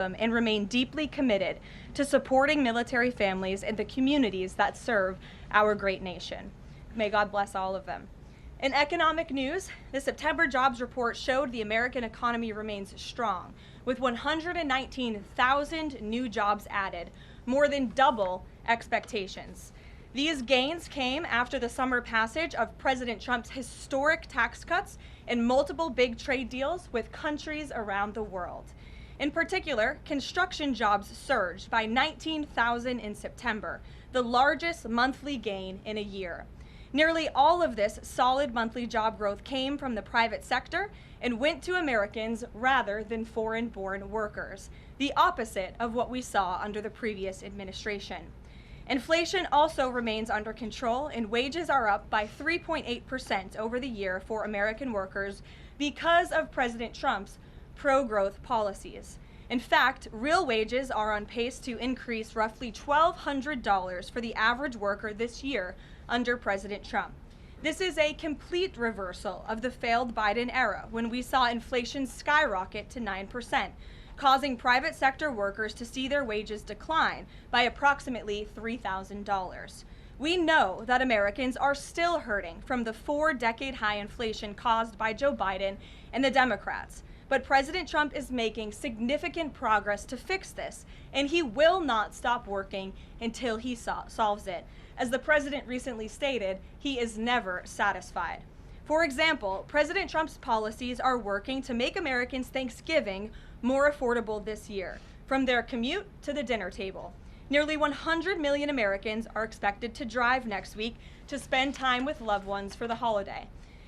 and remain deeply committed to supporting military families and the communities that serve our great nation. May God bless all of them. In economic news, the September jobs report showed the American economy remains strong, with 119,000 new jobs added, more than double expectations. These gains came after the summer passage of President Trump's historic tax cuts and multiple big trade deals with countries around the world. In particular, construction jobs surged by 19,000 in September, the largest monthly gain in a year. Nearly all of this solid monthly job growth came from the private sector and went to Americans rather than foreign-born workers, the opposite of what we saw under the previous administration. Inflation also remains under control, and wages are up by 3.8% over the year for American workers because of President Trump's pro-growth policies. In fact, real wages are on pace to increase roughly $1,200 for the average worker this year under President Trump. This is a complete reversal of the failed Biden era, when we saw inflation skyrocket to 9%, causing private sector workers to see their wages decline by approximately $3,000. We know that Americans are still hurting from the 4-decade high inflation caused by Joe Biden and the Democrats. But President Trump is making significant progress to fix this, and he will not stop working until he solves it. As the president recently stated, he is never satisfied. For example, President Trump's policies are working to make Americans' Thanksgiving more affordable this year, from their commute to the dinner table. Nearly 100 million Americans are expected to drive next week to spend time with loved ones for the holiday.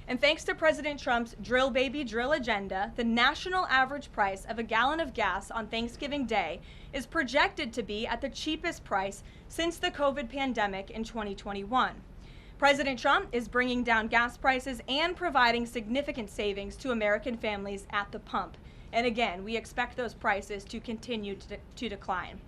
And thanks to President Trump's drill baby drill agenda, the national average price of a gallon of gas on Thanksgiving Day is projected to be at the cheapest price since the COVID pandemic in 2021. President Trump is bringing down gas prices and providing significant savings to American families at the pump. And again, we expect those prices to continue to decline.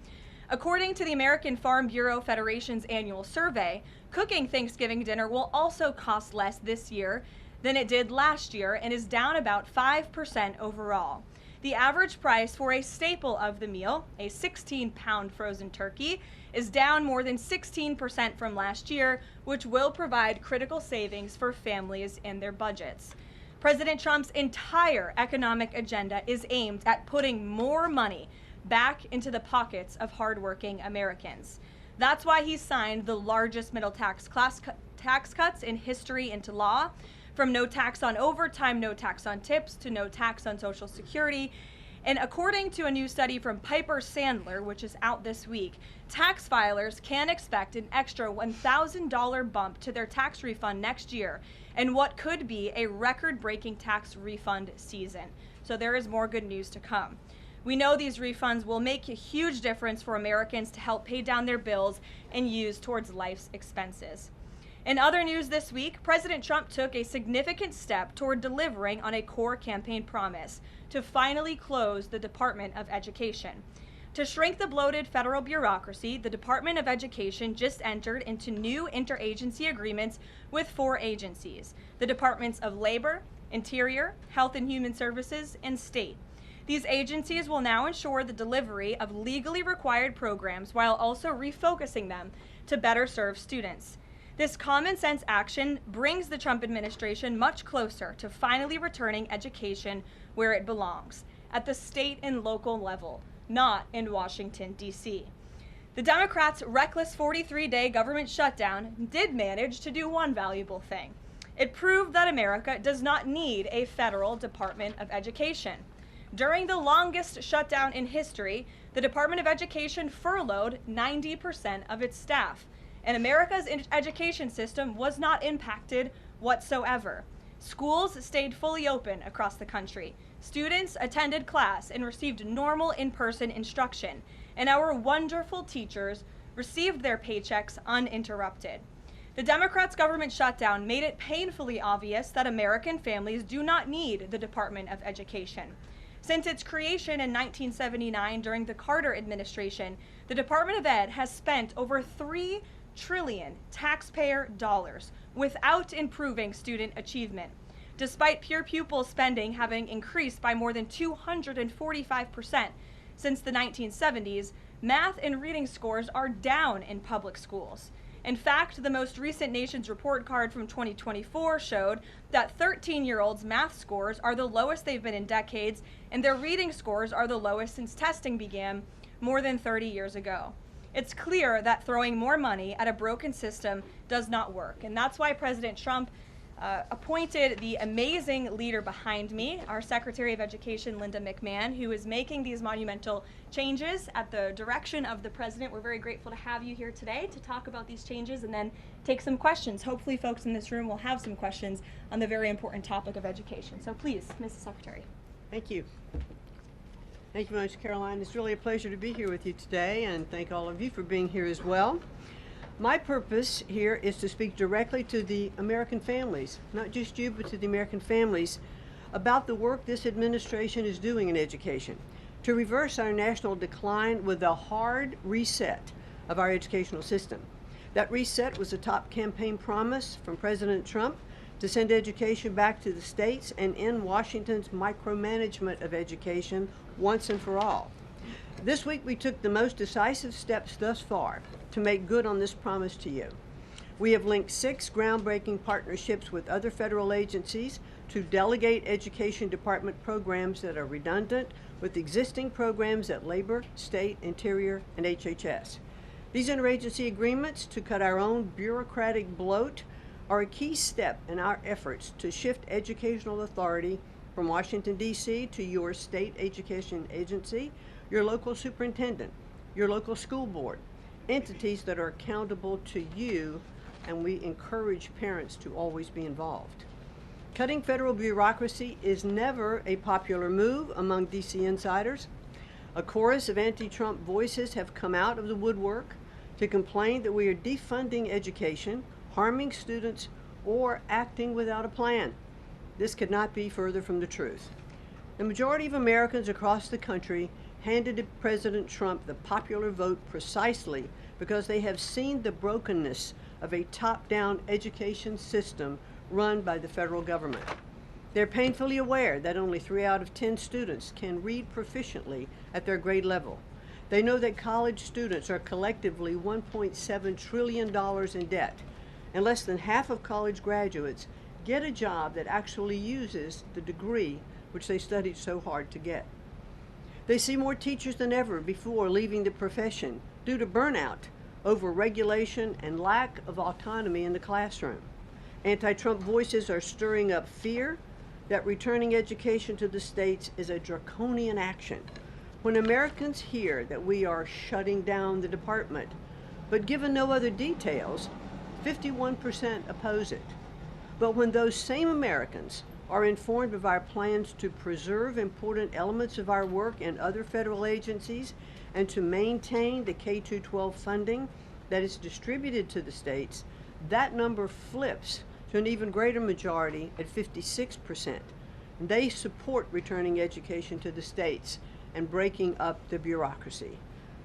According to the American Farm Bureau Federation's annual survey, cooking Thanksgiving dinner will also cost less this year than it did last year and is down about 5% overall. The average price for a staple of the meal, a 16-pound frozen turkey, is down more than 16% from last year, which will provide critical savings for families and their budgets. President Trump's entire economic agenda is aimed at putting more money back into the pockets of hardworking Americans. That's why he signed the largest middle tax cuts in history into law, from no tax on overtime, no tax on tips, to no tax on Social Security. And according to a new study from Piper Sandler, which is out this week, tax filers can expect an extra $1,000 bump to their tax refund next year, and what could be a record-breaking tax refund season. So there is more good news to come. We know these refunds will make a huge difference for Americans to help pay down their bills and use towards life's expenses. In other news this week, President Trump took a significant step toward delivering on a core campaign promise to finally close the Department of Education. To shrink the bloated federal bureaucracy, the Department of Education just entered into new interagency agreements with 4 agencies: the Departments of Labor, Interior, Health and Human Services, and State. These agencies will now ensure the delivery of legally required programs while also refocusing them to better serve students. This common sense action brings the Trump administration much closer to finally returning education where it belongs, at the state and local level, not in Washington, D.C. The Democrats' reckless 43-day government shutdown did manage to do one valuable thing. It proved that America does not need a federal Department of Education. During the longest shutdown in history, the Department of Education furloughed 90% of its staff, and America's education system was not impacted whatsoever. Schools stayed fully open across the country. Students attended class and received normal in-person instruction, and our wonderful teachers received their paychecks uninterrupted. The Democrats' government shutdown made it painfully obvious that American families do not need the Department of Education. Since its creation in 1979 during the Carter administration, the Department of Ed has spent over $3 trillion taxpayer dollars without improving student achievement, despite pure pupil spending having increased by more than 245% Since the 1970s, math and reading scores are down in public schools. In fact, the most recent Nation's Report Card from 2024 showed that 13-year-olds' math scores are the lowest they've been in decades, and their reading scores are the lowest since testing began more than 30 years ago. It's clear that throwing more money at a broken system does not work, and that's why President Trump appointed the amazing leader behind me, our Secretary of Education, Linda McMahon, who is making these monumental changes at the direction of the President. We're very grateful to have you here today to talk about these changes and then take some questions. Hopefully folks in this room will have some questions on the very important topic of education. So please, Mrs. Secretary. Thank you. Thank you very much, Karoline. It's really a pleasure to be here with you today, and thank all of you for being here as well. My purpose here is to speak directly to the American families, not just you, but to the American families, about the work this administration is doing in education to reverse our national decline with a hard reset of our educational system. That reset was a top campaign promise from President Trump to send education back to the states and end Washington's micromanagement of education once and for all. This week we took the most decisive steps thus far to make good on this promise to you. We have linked 6 groundbreaking partnerships with other federal agencies to delegate education department programs that are redundant with existing programs at Labor, State, Interior, and HHS. These interagency agreements to cut our own bureaucratic bloat are a key step in our efforts to shift educational authority from Washington, D.C. to your state education agency, your local superintendent, your local school board, entities that are accountable to you, and we encourage parents to always be involved. Cutting federal bureaucracy is never a popular move among D.C. insiders. A chorus of anti-Trump voices have come out of the woodwork to complain that we are defunding education, harming students, or acting without a plan. This could not be further from the truth. The majority of Americans across the country handed President Trump the popular vote precisely because they have seen the brokenness of a top-down education system run by the federal government. They're painfully aware that only 3 out of 10 students can read proficiently at their grade level. They know that college students are collectively $1.7 trillion in debt, and less than half of college graduates get a job that actually uses the degree which they studied so hard to get. They see more teachers than ever before leaving the profession due to burnout, over-regulation, and lack of autonomy in the classroom. Anti-Trump voices are stirring up fear that returning education to the states is a draconian action. When Americans hear that we are shutting down the department, but given no other details, 51% oppose it. But when those same Americans are informed of our plans to preserve important elements of our work in other federal agencies and to maintain the K-12 funding that is distributed to the states, that number flips to an even greater majority at 56%. They support returning education to the states and breaking up the bureaucracy.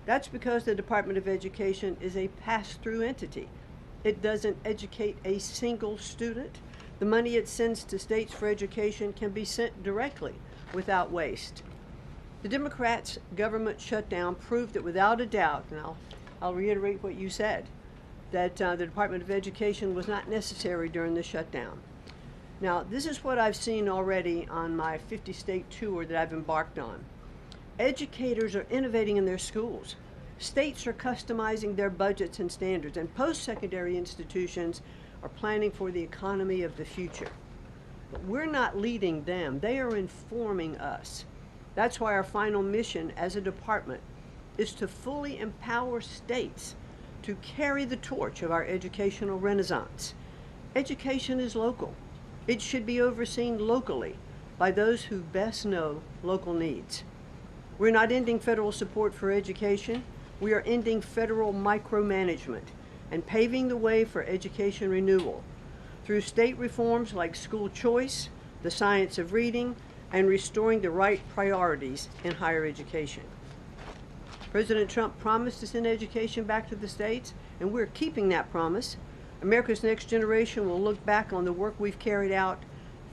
That's because the Department of Education is a pass-through entity. It doesn't educate a single student. The money it sends to states for education can be sent directly without waste. The Democrats' government shutdown proved that without a doubt, and I'll reiterate what you said, that the Department of Education was not necessary during the shutdown. Now, this is what I've seen already on my 50-state tour that I've embarked on. Educators are innovating in their schools. States are customizing their budgets and standards, and post-secondary institutions are planning for the economy of the future. But we're not leading them. They are informing us. That's why our final mission as a department is to fully empower states to carry the torch of our educational renaissance. Education is local. It should be overseen locally by those who best know local needs. We're not ending federal support for education. We are ending federal micromanagement and paving the way for education renewal through state reforms like school choice, the science of reading, and restoring the right priorities in higher education. President Trump promised to send education back to the states, and we're keeping that promise. America's next generation will look back on the work we've carried out,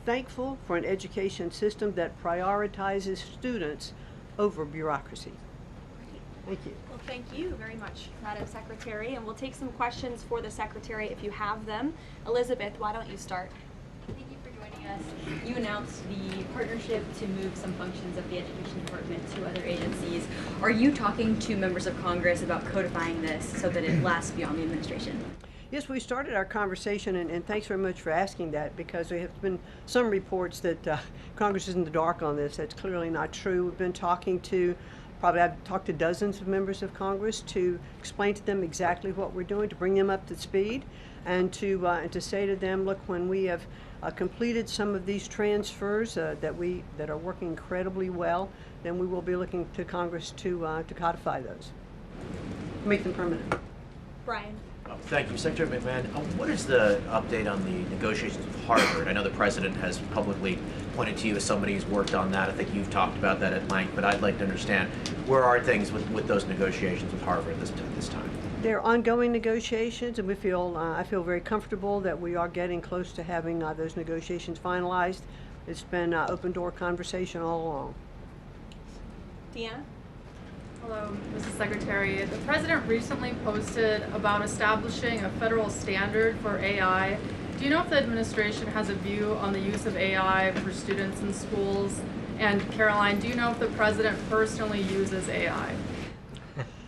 thankful for an education system that prioritizes students over bureaucracy. Thank you. Well, thank you very much, Madam Secretary, and we'll take some questions for the Secretary if you have them. Elizabeth, why don't you start? Thank you for joining us. You announced the partnership to move some functions of the Education Department to other agencies. Are you talking to members of Congress about codifying this so that it lasts beyond the administration? Yes, we started our conversation, and thanks very much for asking that, because there have been some reports that Congress is in the dark on this. That's clearly not true. We've been talking to, I've talked to dozens of members of Congress to explain to them exactly what we're doing, to bring them up to speed, and to say to them, look, when we have completed some of these transfers that are working incredibly well, then we will be looking to Congress to codify those, make them permanent. Brian. Thank you. Secretary McMahon, what is the update on the negotiations with Harvard? I know the President has publicly pointed to you as somebody who's worked on that. I think you've talked about that at length, but I'd like to understand where are things with those negotiations with Harvard this time? They're ongoing negotiations, and I feel very comfortable that we are getting close to having those negotiations finalized. It's been open door conversation all along. Deanna? Hello, Mrs. Secretary. The President recently posted about establishing a federal standard for AI. Do you know if the administration has a view on the use of AI for students in schools? And Karoline, do you know if the President personally uses AI?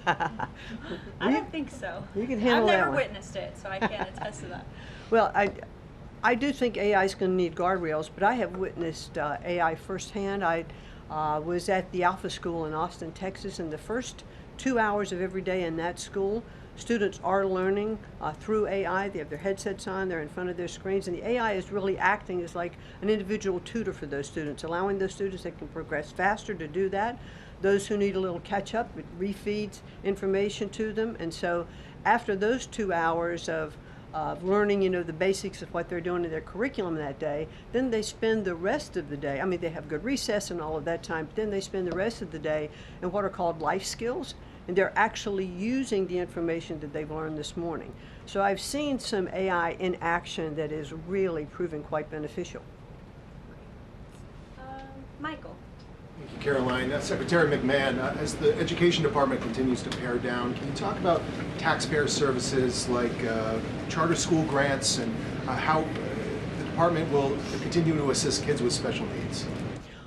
I don't think so. You can handle I've that never one. witnessed it, so I can't attest to that. Well, I do think AI is going to need guardrails, but I have witnessed AI firsthand. I was at the Alpha School in Austin, Texas, and the first 2 hours of every day in that school, students are learning through AI. They have their headsets on, they're in front of their screens, and the AI is really acting as like an individual tutor for those students, allowing those students that can progress faster to do that. Those who need a little catch up, it refeeds information to them. And so after those 2 hours of learning, the basics of what they're doing in their curriculum that day, then they spend the rest of the day, I mean, they have good recess and all of that time, but then they spend the rest of the day in what are called life skills, and they're actually using the information that they've learned this morning. So I've seen some AI in action that is really proving quite beneficial. Michael. Thank you, Caroline. Secretary McMahon, as the Education Department continues to pare down, can you talk about taxpayer services like charter school grants and how the department will continue to assist kids with special needs?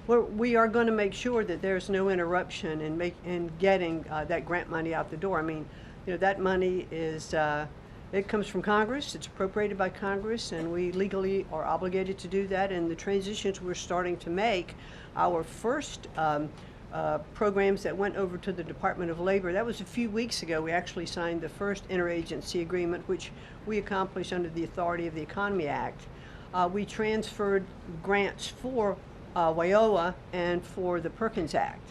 Well, we are going to make sure that there's no interruption in getting that grant money out the door. I mean, that money is it comes from Congress. It's appropriated by Congress, and we legally are obligated to do that. And the transitions we're starting to make, our first programs that went over to the Department of Labor, that was a few weeks ago. We actually signed the first interagency agreement, which we accomplished under the authority of the Economy Act. We transferred grants for WIOA and for the Perkins Act.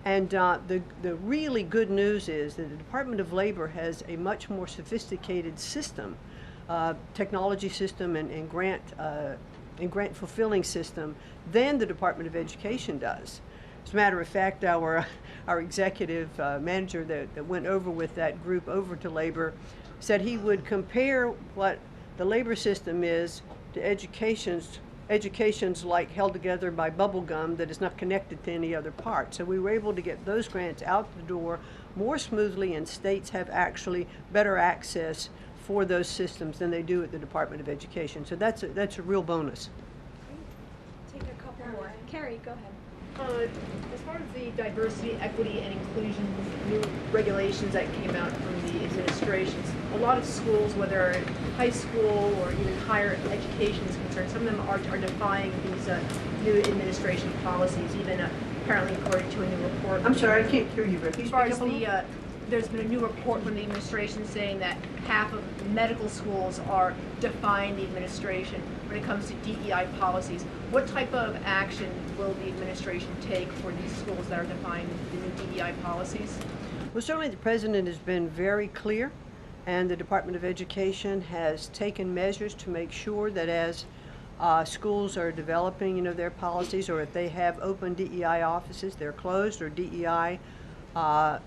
And the really good news is that the Department of Labor has a much more sophisticated system, technology system and grant fulfilling system than the Department of Education does. As a matter of fact, our executive manager that went over with that group over to Labor said he would compare what the labor system is to education's like held together by bubble gum that is not connected to any other part. So we were able to get those grants out the door more smoothly, and states have actually better access for those systems than they do at the Department of Education. So that's a real bonus. Take a couple more. Carrie, go ahead. As far as the diversity, equity, and inclusion new regulations that came out from the administrations, a lot of schools, whether high school or even higher education is concerned, some of them are defying these new administration policies, even apparently according to a new report. I'm sorry, I can't hear you, but As far as there's been a new report from the administration saying that half of medical schools are defying the administration when it comes to DEI policies. What type of action will the administration take for these schools that are defying the new DEI policies? Well, certainly the President has been very clear, and the Department of Education has taken measures to make sure that as schools are developing, their policies, or if they have open DEI offices, they're closed, or DEI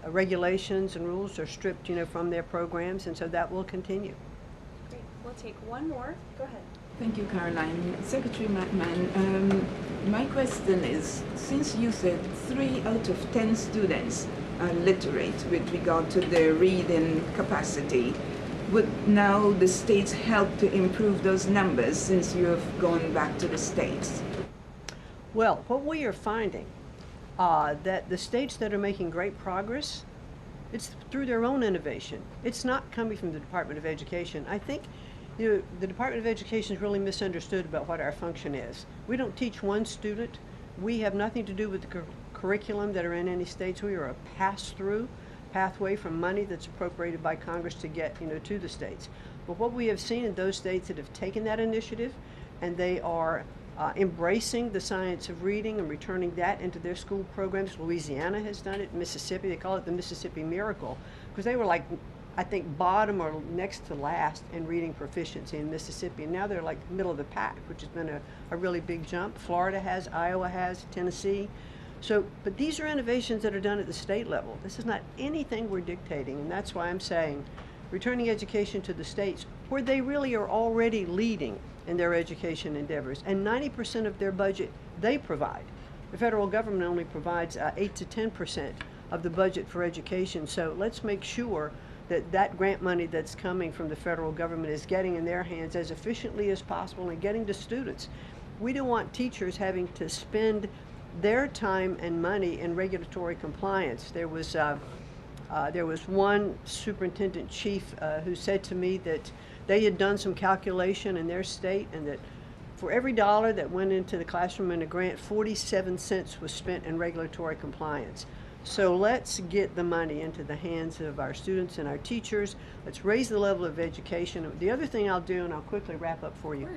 regulations and rules are stripped, from their programs, and so that will continue. Great. We'll take one more. Go ahead. Thank you, Caroline. Secretary McMahon, my question is, since you said 3 out of 10 students are literate with regard to their reading capacity, would now the states help to improve those numbers since you have gone back to the states? Well, what we are finding, that the states that are making great progress, it's through their own innovation. It's not coming from the Department of Education. I think the Department of Education is really misunderstood about what our function is. We don't teach one student. We have nothing to do with the curriculum that are in any states. We are a pass-through pathway from money that's appropriated by Congress to get to the states. But what we have seen in those states that have taken that initiative and they are embracing the science of reading and returning that into their school programs. Louisiana has done it. Mississippi, they call it the Mississippi Miracle, because they were like, I think, bottom or next to last in reading proficiency in Mississippi. And now they're like middle of the pack, which has been a really big jump. Florida has, Iowa has, Tennessee. So, but these are innovations that are done at the state level. This is not anything we're dictating, and that's why I'm saying returning education to the states where they really are already leading in their education endeavors. And 90% of their budget they provide. The federal government only provides 8 to 10% of the budget for education. So let's make sure that that grant money that's coming from the federal government is getting in their hands as efficiently as possible and getting to students. We don't want teachers having to spend their time and money in regulatory compliance. There was one superintendent chief who said to me that they had done some calculation in their state, and that for every dollar that went into the classroom in a grant, 47 cents was spent in regulatory compliance. So let's get the money into the hands of our students and our teachers. Let's raise the level of education. The other thing I'll do, and I'll quickly wrap up for you,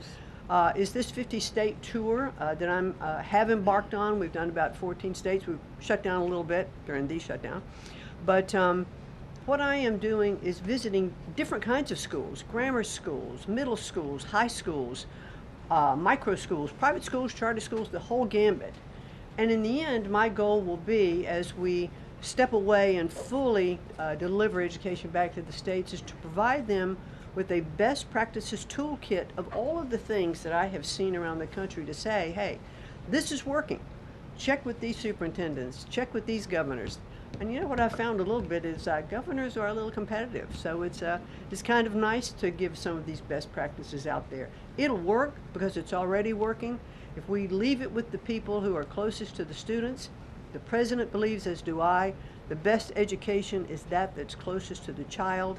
is this 50-state tour that I have embarked on. We've done about 14 states. We've shut down a little bit during the shutdown. But what I am doing is visiting different kinds of schools, grammar schools, middle schools, high schools, micro schools, private schools, charter schools, the whole gambit. And in the end, my goal will be, as we step away and fully deliver education back to the states, is to provide them with a best practices toolkit of all of the things that I have seen around the country to say, hey, this is working. Check with these superintendents, check with these governors. And you know what I found a little bit is governors are a little competitive. So it's kind of nice to give some of these best practices out there. It'll work because it's already working. If we leave it with the people who are closest to the students, the president believes, as do I, the best education is that's closest to the child,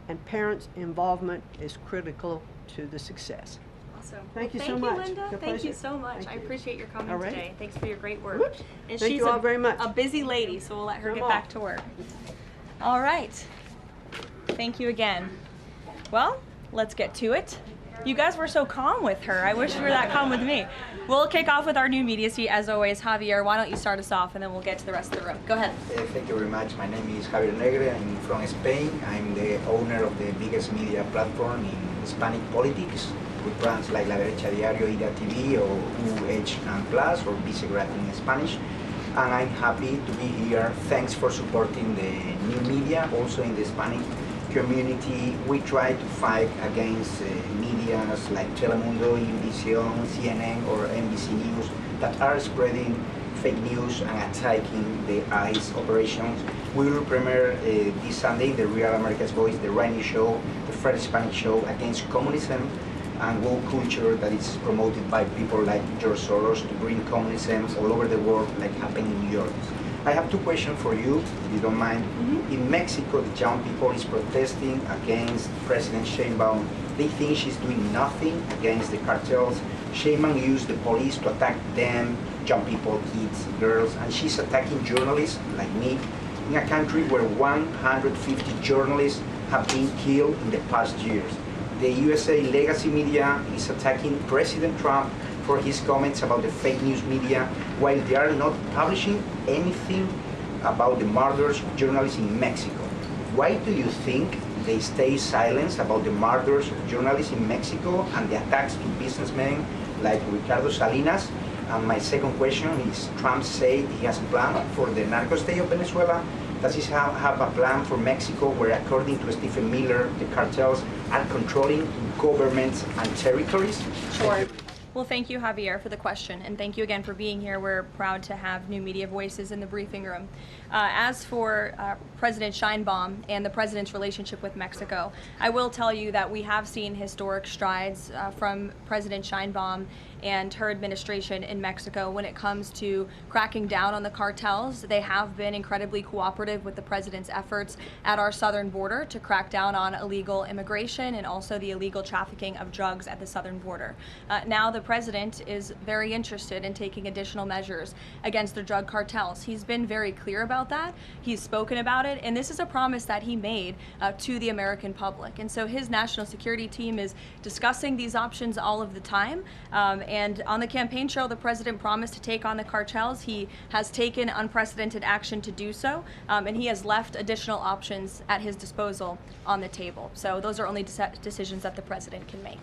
and parents' involvement is critical to the success. Awesome. Thank you well, so thank much. you, Linda. Your Thank you pleasure. so much. Thank I you. appreciate your coming All right. today. Thanks for your great work. Whoops. And Thank she's you all very much. a busy lady, so we'll let her Come get on. back to work. All right. Thank you again. Well, let's get to it. You guys were so calm with her. I wish you were that calm with me. We'll kick off with our new media suite as always. Javier, why don't you start us off and then we'll get to the rest of the room. Go ahead. Thank you very much. My name is Javier Negre. I'm from Spain. I'm the owner of the biggest media platform in Hispanic politics, with brands like La Derecha Diario, Ida TV, or UH Plus, or Vicegrad in Spanish. And I'm happy to be here. Thanks for supporting the new media, also in the Hispanic community. We try to fight against medias like Telemundo, Univision, CNN, or NBC News that are spreading fake news and attacking the ICE operations. We will premiere this Sunday the Real America's Voice, the radio show, the first Hispanic show against communism and woke culture that is promoted by people like George Soros to bring communism all over the world, like happened in New York. I have two questions for you, if you don't mind. In Mexico, the young people is protesting against President Sheinbaum. They think she's doing nothing against the cartels. Sheinbaum used the police to attack them, young people, kids, girls, and she's attacking journalists like me in a country where 150 journalists have been killed in the past years. The USA legacy media is attacking President Trump for his comments about the fake news media, while they are not publishing anything about the murders of journalists in Mexico. Why do you think they stay silent about the murders of journalists in Mexico and the attacks to businessmen like Ricardo Salinas? And my second question is, Trump said he has a plan for the narco state of Venezuela. Does it have a plan for Mexico where, according to Stephen Miller, the cartels are controlling governments and territories? Sure. Well, thank you, Javier, for the question, and thank you again for being here. We're proud to have new media voices in the briefing room. As for President Sheinbaum and the president's relationship with Mexico, I will tell you that we have seen historic strides from President Sheinbaum and her administration in Mexico when it comes to cracking down on the cartels. They have been incredibly cooperative with the president's efforts at our southern border to crack down on illegal immigration and also the illegal trafficking of drugs at the southern border. Now the president is very interested in taking additional measures against the drug cartels. He's been very clear about that. He's spoken about it, and this is a promise that he made to the American public. And so his national security team is discussing these options all of the time. And on the campaign trail, the president promised to take on the cartels. He has taken unprecedented action to do so, and he has left additional options at his disposal on the table. So those are only decisions that the president can make.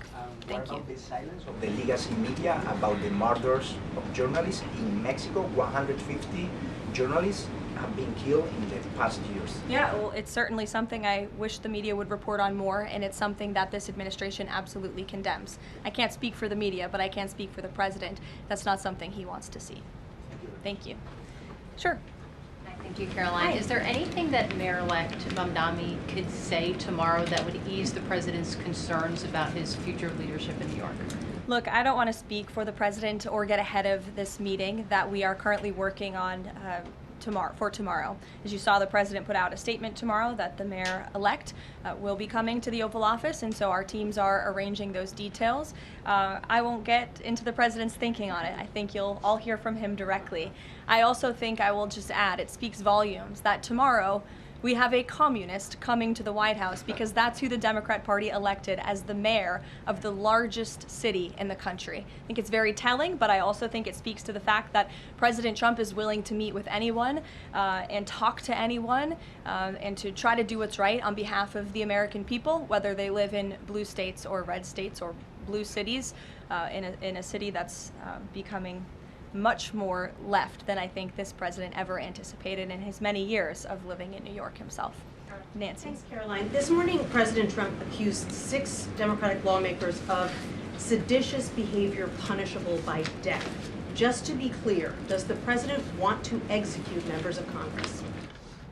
Thank you. What about the silence of the legacy media about the murders of journalists in Mexico? 150 journalists have been killed in the past years. Yeah, well, it's certainly something I wish the media would report on more, and it's something that this administration absolutely condemns. I can't speak for the media, but I can speak for the president. That's not something he wants to see. Thank you. Sure. Thank you, Caroline. Is there anything that Mayor-elect Mamdani could say tomorrow that would ease the president's concerns about his future leadership in New York? Look, I don't want to speak for the president or get ahead of this meeting that we are currently working on tomorrow. As you saw, the president put out a statement tomorrow that the mayor-elect will be coming to the Oval Office, and so our teams are arranging those details. I won't get into the president's thinking on it. I think you'll all hear from him directly. I also think I will just add, it speaks volumes that tomorrow we have a communist coming to the White House, because that's who the Democrat Party elected as the mayor of the largest city in the country. I think it's very telling, but I also think it speaks to the fact that President Trump is willing to meet with anyone and talk to anyone and to try to do what's right on behalf of the American people, whether they live in blue states or red states or blue cities, in a city that's becoming much more left than I think this president ever anticipated in his many years of living in New York himself. Nancy. Thanks, Caroline. This morning, President Trump accused 6 Democratic lawmakers of seditious behavior punishable by death. Just to be clear, does the president want to execute members of Congress?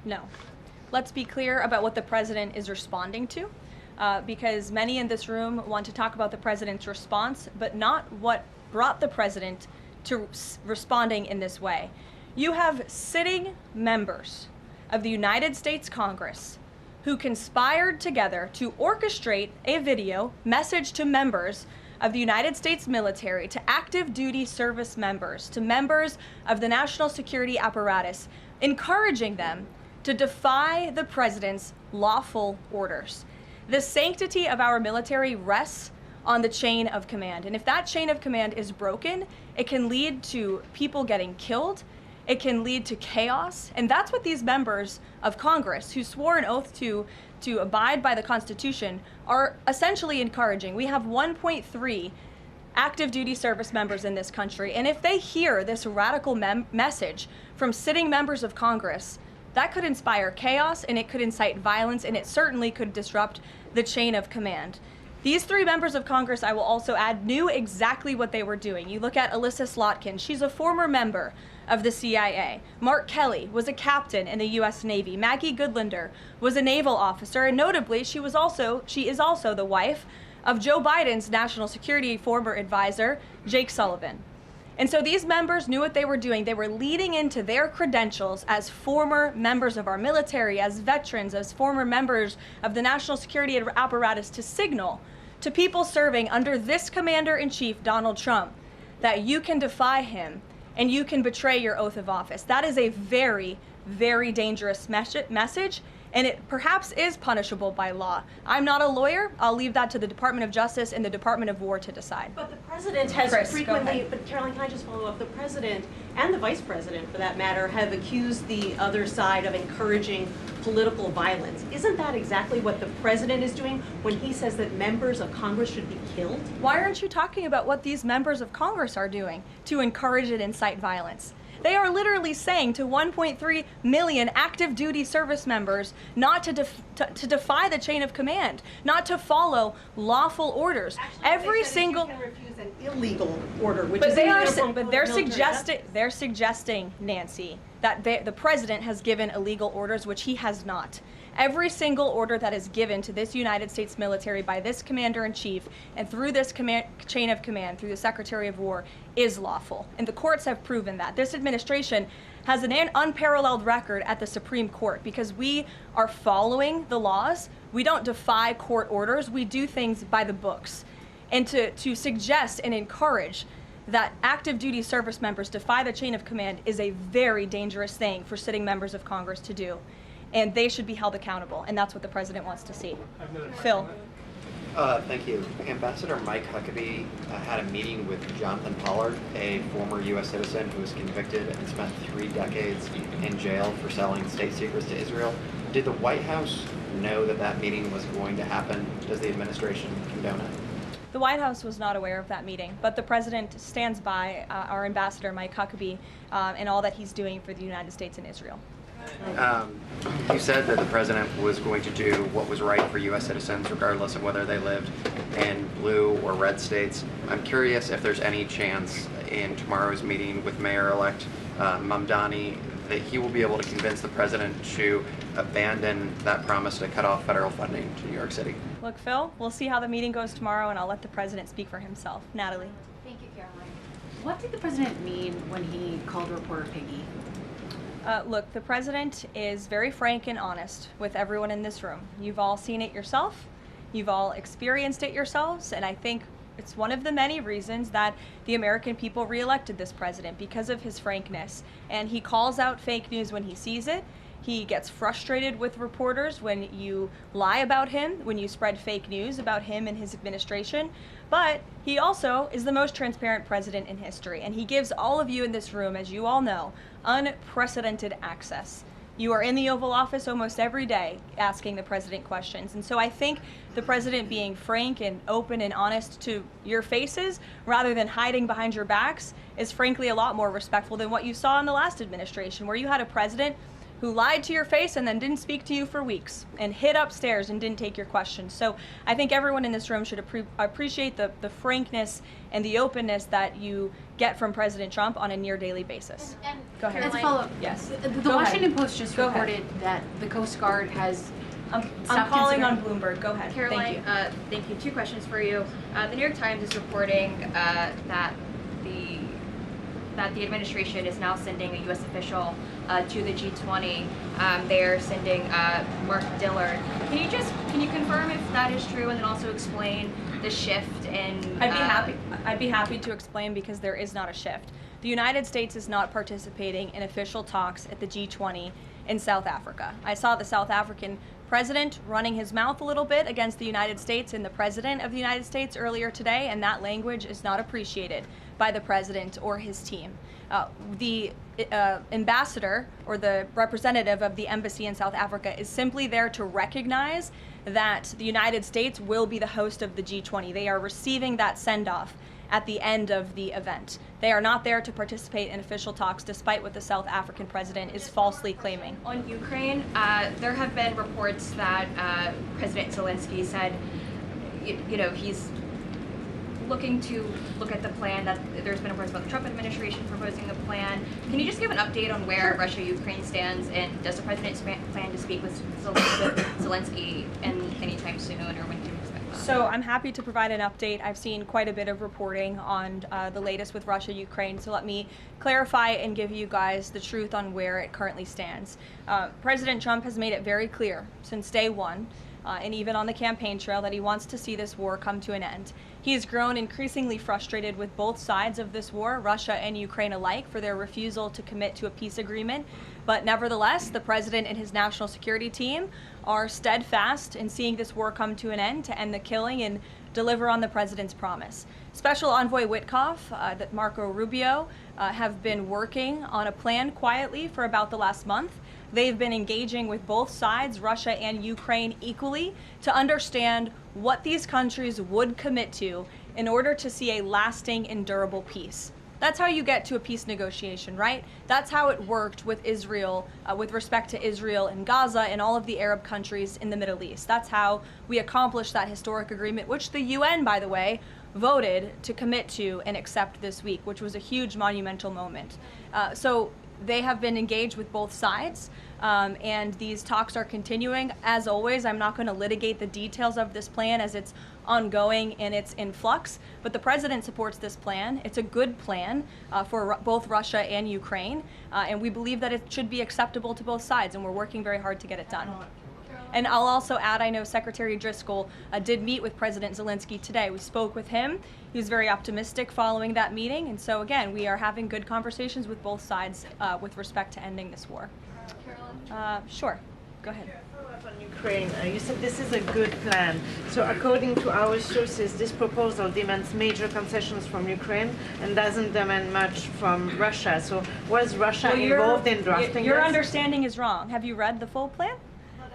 No. Let's be clear about what the president is responding to, because many in this room want to talk about the president's response, but not what brought the president to responding in this way. You have sitting members of the United States Congress who conspired together to orchestrate a video message to members of the United States military, to active duty service members, to members of the national security apparatus, encouraging them to defy the president's lawful orders. The sanctity of our military rests on the chain of command. And if that chain of command is broken, it can lead to people getting killed. It can lead to chaos. And that's what these members of Congress who swore an oath to abide by the Constitution are essentially encouraging. We have 1.3 active duty service members in this country. And if they hear this radical message from sitting members of Congress, that could inspire chaos, and it could incite violence, and it certainly could disrupt the chain of command. These 3 members of Congress, I will also add, knew exactly what they were doing. You look at Alyssa Slotkin. She's a former member of the CIA. Mark Kelly was a captain in the U.S. Navy. Maggie Goodlander was a naval officer, and notably, she is also the wife of Joe Biden's national security former advisor, Jake Sullivan. And so these members knew what they were doing. They were leading into their credentials as former members of our military, as veterans, as former members of the national security apparatus to signal to people serving under this commander-in-chief, Donald Trump, that you can defy him and you can betray your oath of office. That is a very, very dangerous message, and it perhaps is punishable by law. I'm not a lawyer. I'll leave that to the Department of Justice and the Department of War to decide. But the president has frequently, but Caroline, can I just follow up? The president and the vice president, for that matter, have accused the other side of encouraging political violence. Isn't that exactly what the president is doing when he says that members of Congress should be killed? Why aren't you talking about what these members of Congress are doing to encourage and incite violence? They are literally saying to 1.3 million active duty service members not to defy the chain of command, not to follow lawful orders. Actually, Every they said single you can refuse an illegal order, which but is they are illegal but for they're military suggesting, Nancy, that the president has given illegal orders, which he has not. Every single order that is given to this United States military by this commander-in-chief and through this chain of command, through the Secretary of War, is lawful. And the courts have proven that. This administration has an unparalleled record at the Supreme Court because we are following the laws. We don't defy court orders. We do things by the books. And to suggest and encourage that active duty service members defy the chain of command is a very dangerous thing for sitting members of Congress to do. And they should be held accountable, and that's what the president wants to see. Phil. Thank you. Ambassador Mike Huckabee had a meeting with Jonathan Pollard, a former U.S. citizen who was convicted and spent 3 decades in jail for selling state secrets to Israel. Did the White House know that that meeting was going to happen? Does the administration condone it? The White House was not aware of that meeting, but the president stands by our ambassador, Mike Huckabee, and all that he's doing for the United States and Israel. You said that the president was going to do what was right for U.S. citizens, regardless of whether they lived in blue or red states. I'm curious if there's any chance in tomorrow's meeting with Mayor-elect Mamdani that he will be able to convince the president to abandon that promise to cut off federal funding to New York City. Look, Phil, we'll see how the meeting goes tomorrow, and I'll let the president speak for himself. Natalie. Thank you, Caroline. What did the president mean when he called reporter piggy? Look, the president is very frank and honest with everyone in this room. You've all seen it yourself. You've all experienced it yourselves, and I think it's one of the many reasons that the American people reelected this president, because of his frankness. And he calls out fake news when he sees it. He gets frustrated with reporters when you lie about him, when you spread fake news about him and his administration. But he also is the most transparent president in history, and he gives all of you in this room, as you all know, unprecedented access. You are in the Oval Office almost every day asking the president questions. And so I think the president being frank and open and honest to your faces rather than hiding behind your backs is frankly a lot more respectful than what you saw in the last administration, where you had a president who lied to your face and then didn't speak to you for weeks and hid upstairs and didn't take your questions. So I think everyone in this room should appreciate the frankness and the openness that you get from President Trump on a near daily basis. And Go ahead. As a follow-up, Yes. The Washington Post just Go reported that the Coast Guard has I'm stopped calling on considering- Bloomberg. Go ahead. Caroline, Thank you. thank you. 2 questions for you. The New York Times is reporting that the administration is now sending a U.S. official to the G20. They are sending Mark Dillard. Can you confirm if that is true, and then also explain the shift in? I'd be happy to explain, because there is not a shift. The United States is not participating in official talks at the G20 in South Africa. I saw the South African president running his mouth a little bit against the United States and the president of the United States earlier today, and that language is not appreciated by the president or his team. The ambassador or the representative of the embassy in South Africa is simply there to recognize that the United States will be the host of the G20. They are receiving that send-off at the end of the event. They are not there to participate in official talks, despite what the South African president is falsely claiming. On Ukraine, there have been reports that President Zelensky said, he's looking to look at the plan, that there's been reports about the Trump administration proposing a plan. Can you just give an update on where Russia-Ukraine stands, and does the president plan to speak with Zelensky anytime soon, or when can you expect that? So I'm happy to provide an update. I've seen quite a bit of reporting on the latest with Russia-Ukraine, so let me clarify and give you guys the truth on where it currently stands. President Trump has made it very clear since day one, and even on the campaign trail, that he wants to see this war come to an end. He has grown increasingly frustrated with both sides of this war, Russia and Ukraine alike, for their refusal to commit to a peace agreement. But nevertheless, the president and his national security team are steadfast in seeing this war come to an end, to end the killing and deliver on the president's promise. Special Envoy Witkoff, that Marco Rubio, have been working on a plan quietly for about the last month. They've been engaging with both sides, Russia and Ukraine, equally, to understand what these countries would commit to in order to see a lasting and durable peace. That's how you get to a peace negotiation, right? That's how it worked with Israel, with respect to Israel and Gaza and all of the Arab countries in the Middle East. That's how we accomplished that historic agreement, which the UN, by the way, voted to commit to and accept this week, which was a huge monumental moment. So they have been engaged with both sides, and these talks are continuing. As always, I'm not going to litigate the details of this plan as it's ongoing and it's in flux, but the president supports this plan. It's a good plan for both Russia and Ukraine, and we believe that it should be acceptable to both sides, and we're working very hard to get it done. And I'll also add, I know Secretary Driscoll did meet with President Zelensky today. We spoke with him. He was very optimistic following that meeting. And so again, we are having good conversations with both sides with respect to ending this war. Sure, go ahead. On Ukraine, you said this is a good plan. So according to our sources, this proposal demands major concessions from Ukraine and doesn't demand much from Russia. So was Russia involved in drafting Your this? understanding is wrong. Have you read the full plan?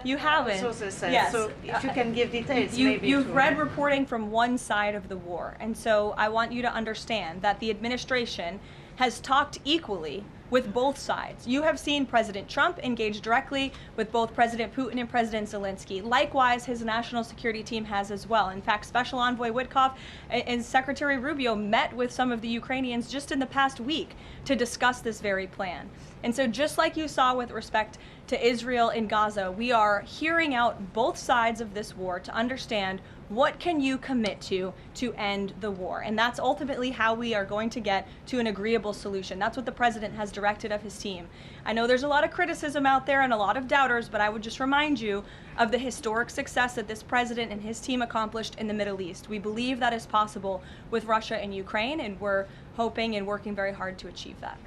You haven't. Sources said. Yes. So if you can give details, You've read reporting from one side of the war, and so I want you to understand that the administration has talked equally with both sides. You have seen President Trump engage directly with both President Putin and President Zelensky. Likewise, his national security team has as well. In fact, Special Envoy Witkoff and Secretary Rubio met with some of the Ukrainians just in the past week to discuss this very plan. And so just like you saw with respect to Israel and Gaza, we are hearing out both sides of this war to understand what can you commit to end the war. And that's ultimately how we are going to get to an agreeable solution. That's what the president has directed of his team. I know there's a lot of criticism out there and a lot of doubters, but I would just remind you of the historic success that this president and his team accomplished in the Middle East. We believe that is possible with Russia and Ukraine, and we're hoping and working very hard to achieve that.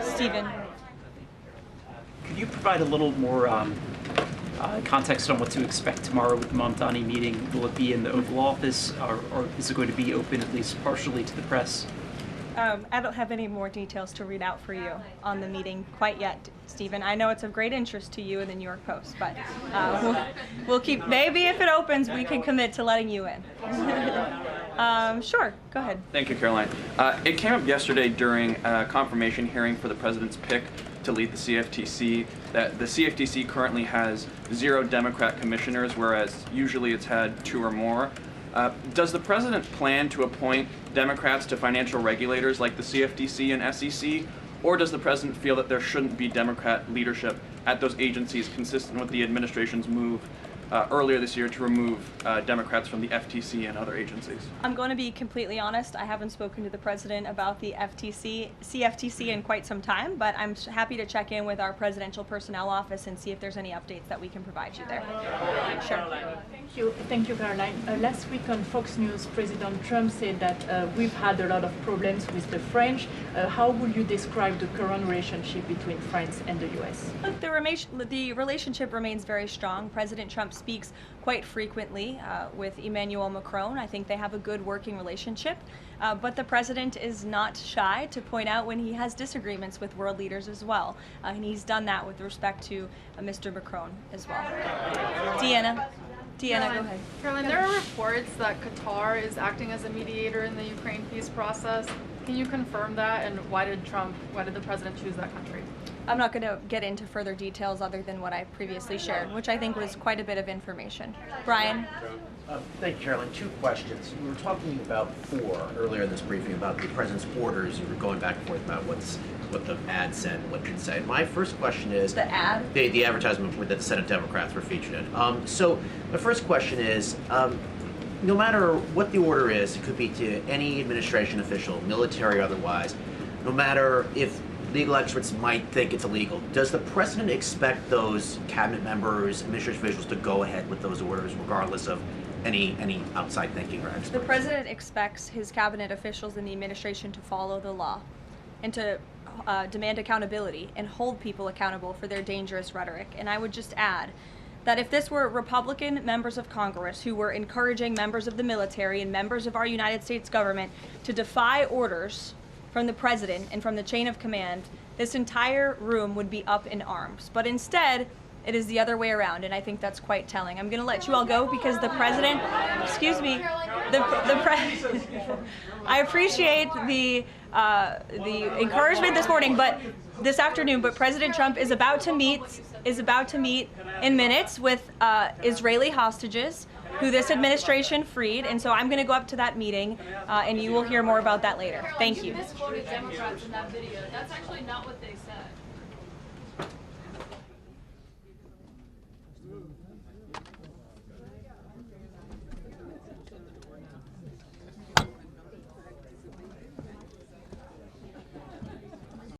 Stephen. Could you provide a little more context on what to expect tomorrow with the Mamdani meeting? Will it be in the Oval Office, or is it going to be open at least partially to the press? I don't have any more details to read out for you on the meeting quite yet, Stephen. I know it's of great interest to you in the New York Post, but we'll keep, maybe if it opens, we can commit to letting you in. Sure, go ahead. Thank you, Caroline. It came up yesterday during a confirmation hearing for the president's pick to lead the CFTC that the CFTC currently has 0 Democrat commissioners, whereas usually it's had 2 or more. Does the president plan to appoint Democrats to financial regulators like the CFTC and SEC, or does the president feel that there shouldn't be Democrat leadership at those agencies, consistent with the administration's move earlier this year to remove Democrats from the FTC and other agencies? I'm going to be completely honest. I haven't spoken to the president about the CFTC in quite some time, but I'm happy to check in with our presidential personnel office and see if there's any updates that we can provide you there. Sure. Thank you, Caroline. Last week on Fox News, President Trump said that we've had a lot of problems with the French. How would you describe the current relationship between France and the U.S.? Look, the relationship remains very strong. President Trump speaks quite frequently with Emmanuel Macron. I think they have a good working relationship, but the president is not shy to point out when he has disagreements with world leaders as well, and he's done that with respect to Mr. Macron as well. Deanna, go ahead. Caroline, there are reports that Qatar is acting as a mediator in the Ukraine peace process. Can you confirm that, and why did the president choose that country? I'm not going to get into further details other than what I previously shared, which I think was quite a bit of information. Brian? Thank you, Caroline. 2 questions. We were talking about 4 earlier in this briefing about the president's orders. You were going back and forth about what the ad said and what it didn't say. My first question is... The ad? The advertisement that the Senate Democrats were featured in. So my first question is, no matter what the order is, it could be to any administration official, military or otherwise, no matter if legal experts might think it's illegal, does the president expect those cabinet members, administration officials to go ahead with those orders regardless of any outside thinking or experts? The president expects his cabinet officials and the administration to follow the law and to demand accountability and hold people accountable for their dangerous rhetoric. And I would just add that if this were Republican members of Congress who were encouraging members of the military and members of our United States government to defy orders from the president and from the chain of command, this entire room would be up in arms. But instead, it is the other way around, and I think that's quite telling. I'm going to let you all go because the president, excuse me, I appreciate the encouragement this morning, but this afternoon. But President Trump is about to meet in minutes with Israeli hostages who this administration freed, and so I'm going to go up to that meeting, and you will hear more about that later. Thank you. Misquoted Democrats in that video. That's actually not what they said.